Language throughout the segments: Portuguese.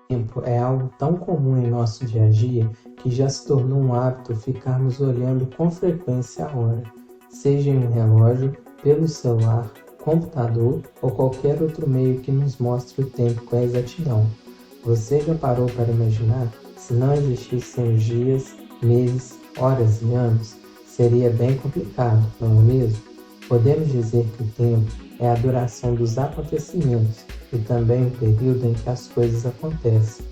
Tempo é algo tão comum em nosso dia a dia que já se tornou um hábito ficarmos olhando com frequência a hora, seja em um relógio, pelo celular, computador ou qualquer outro meio que nos mostre o tempo com exatidão. Você já parou para imaginar se não existissem os dias, meses, horas e anos? Seria bem complicado, não é mesmo? Podemos dizer que o tempo é a duração dos acontecimentos e também o período em que as coisas acontecem.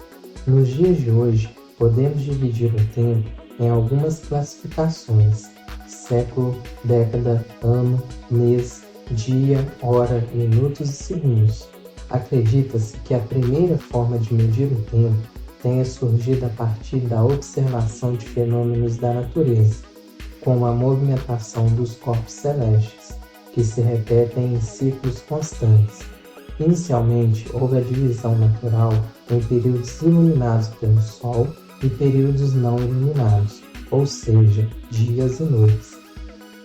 Nos dias de hoje, podemos dividir o tempo em algumas classificações: século, década, ano, mês, dia, hora, minutos e segundos. Acredita-se que a primeira forma de medir o tempo tenha surgido a partir da observação de fenômenos da natureza, como a movimentação dos corpos celestes, que se repetem em ciclos constantes. Inicialmente, houve a divisão natural em períodos iluminados pelo Sol e períodos não iluminados, ou seja, dias e noites.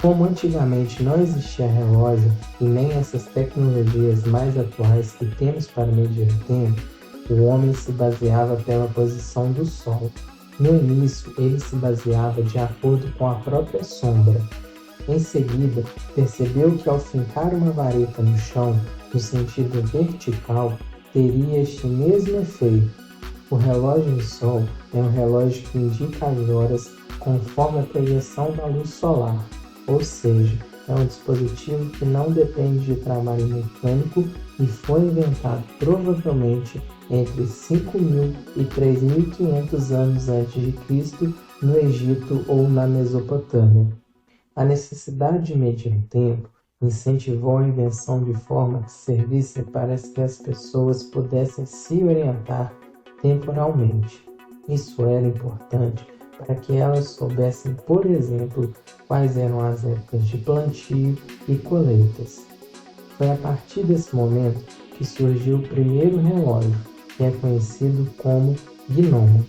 Como antigamente não existia relógio e nem essas tecnologias mais atuais que temos para medir o tempo, o homem se baseava pela posição do Sol. No início, ele se baseava de acordo com a própria sombra. Em seguida, percebeu que ao fincar uma vareta no chão, no sentido vertical, teria este mesmo efeito. O relógio do Sol é um relógio que indica as horas conforme a projeção da luz solar, ou seja, é um dispositivo que não depende de trabalho mecânico e foi inventado provavelmente entre 5.000 e 3.500 anos antes de Cristo no Egito ou na Mesopotâmia. A necessidade de medir o tempo incentivou a invenção de forma que servisse para que as pessoas pudessem se orientar temporalmente. Isso era importante para que elas soubessem, por exemplo, quais eram as épocas de plantio e colheitas. Foi a partir desse momento que surgiu o primeiro relógio, que é conhecido como gnômon.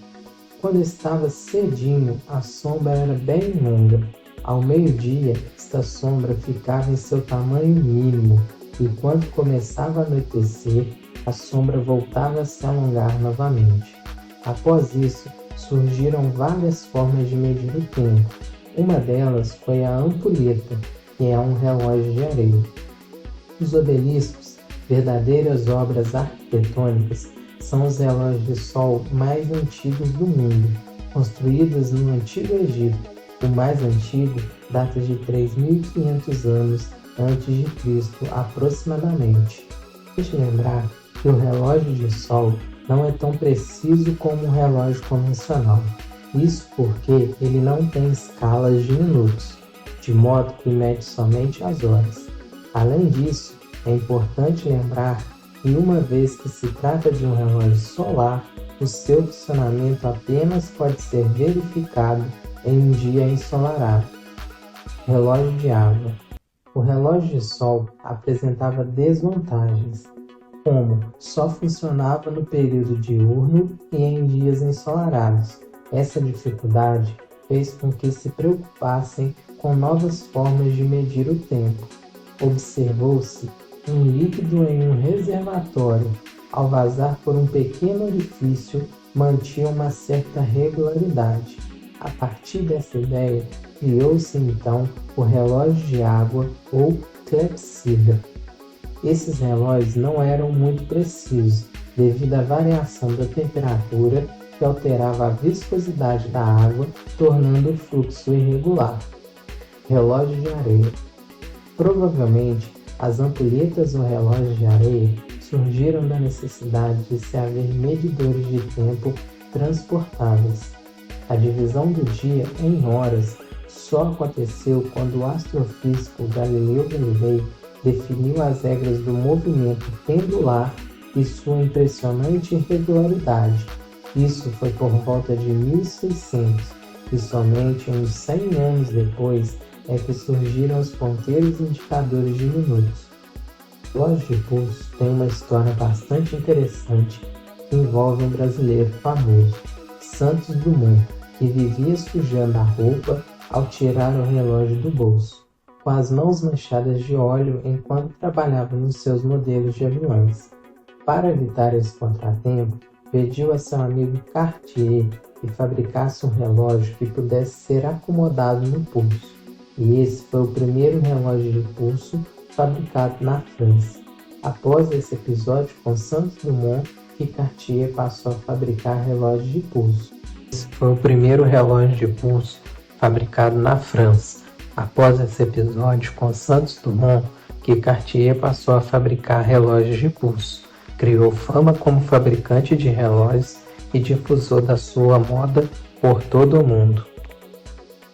Quando estava cedinho, a sombra era bem longa. Ao meio-dia, esta sombra ficava em seu tamanho mínimo, e quando começava a anoitecer, a sombra voltava a se alongar novamente. Após isso, surgiram várias formas de medir o tempo. Uma delas foi a ampulheta, que é um relógio de areia. Os obeliscos, verdadeiras obras arquitetônicas, são os relógios de sol mais antigos do mundo, construídos no Antigo Egito. O mais antigo data de 3.500 anos antes de Cristo, aproximadamente. Deixe lembrar que o relógio de sol não é tão preciso como um relógio convencional. Isso porque ele não tem escalas de minutos, de modo que mede somente as horas. Além disso, é importante lembrar que uma vez que se trata de um relógio solar, o seu funcionamento apenas pode ser verificado em um dia ensolarado. Relógio de água. O relógio de sol apresentava desvantagens, como só funcionava no período diurno e em dias ensolarados. Essa dificuldade fez com que se preocupassem com novas formas de medir o tempo. Observou-se um líquido em um reservatório, ao vazar por um pequeno orifício, mantinha uma certa regularidade. A partir dessa ideia, criou-se então o relógio de água ou clepsydra. Esses relógios não eram muito precisos, devido à variação da temperatura que alterava a viscosidade da água, tornando o fluxo irregular. Relógio de areia. Provavelmente, as ampulhetas ou relógios de areia surgiram da necessidade de se haver medidores de tempo transportáveis. A divisão do dia em horas só aconteceu quando o astrofísico Galileu Galilei definiu as regras do movimento pendular e sua impressionante irregularidade. Isso foi por volta de 1600, e somente uns 100 anos depois é que surgiram os ponteiros indicadores de minutos. O relógio de pulso tem uma história bastante interessante que envolve um brasileiro famoso, Santos Dumont, que vivia sujando a roupa ao tirar o relógio do bolso, com as mãos manchadas de óleo enquanto trabalhava nos seus modelos de aviões. Para evitar esse contratempo, pediu a seu amigo Cartier que fabricasse um relógio que pudesse ser acomodado no pulso. E esse foi o primeiro relógio de pulso fabricado na França. Após esse episódio com Santos Dumont, que Cartier passou a fabricar relógios de pulso. Esse foi o primeiro relógio de pulso fabricado na França. Após esse episódio com Santos Dumont, que Cartier passou a fabricar relógios de pulso. Criou fama como fabricante de relógios e difusor da sua moda por todo o mundo.